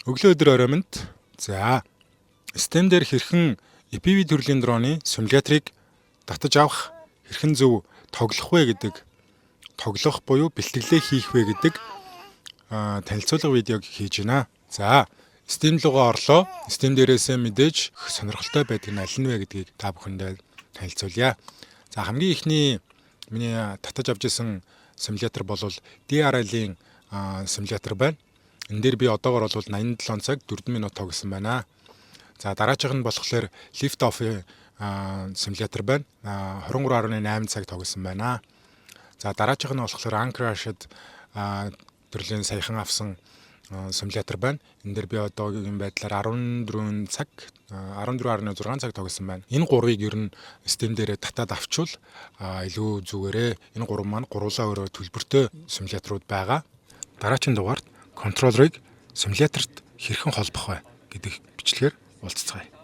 Өглөө өдөр ороймонд. За, систем дээр хэрхэн EPV төрлийн дроны симуляторыг татаж авах, хэрхэн зөв тоглох вэ гэдэг, тоглох буюу бэлтгэлээ хийх вэ гэдэг танилцуулга видеог хийж байна. За, систем руугаа орлоо. Систем дээрээсээ мэдээж сонирхолтой байдаг нь аль нь вэ гэдгийг та бүхэндээ танилцуулъя. За, хамгийн ихний миний татаж авч исэн симулятор бол DRL-ийн симулятор байна. Энэ дээр би одоогор бол 87 цаг 4 минут тоглосон байна. За, дараачих нь болохоор lift off-ийн симулятор байна. 23.8 цаг тоглосон байна. За, дараачих нь болохоор Uncrashed төрлийн саяхан авсан симулятор байна. Энэ дээр би одоогийн байдлаар 14 цаг 14.6 цаг тоглосон байна. Энэ гурвыг ер нь систем дээрээ татаад авчвал илүү зүгээрээ энэ гурав маань гуруулаа өөрөө төлбөртэй симуляторууд байгаа. Дараагийн дугаард контроллерыг симуляторт хэрхэн холбох вэ гэдэг бичлэгээр уулзцгаая.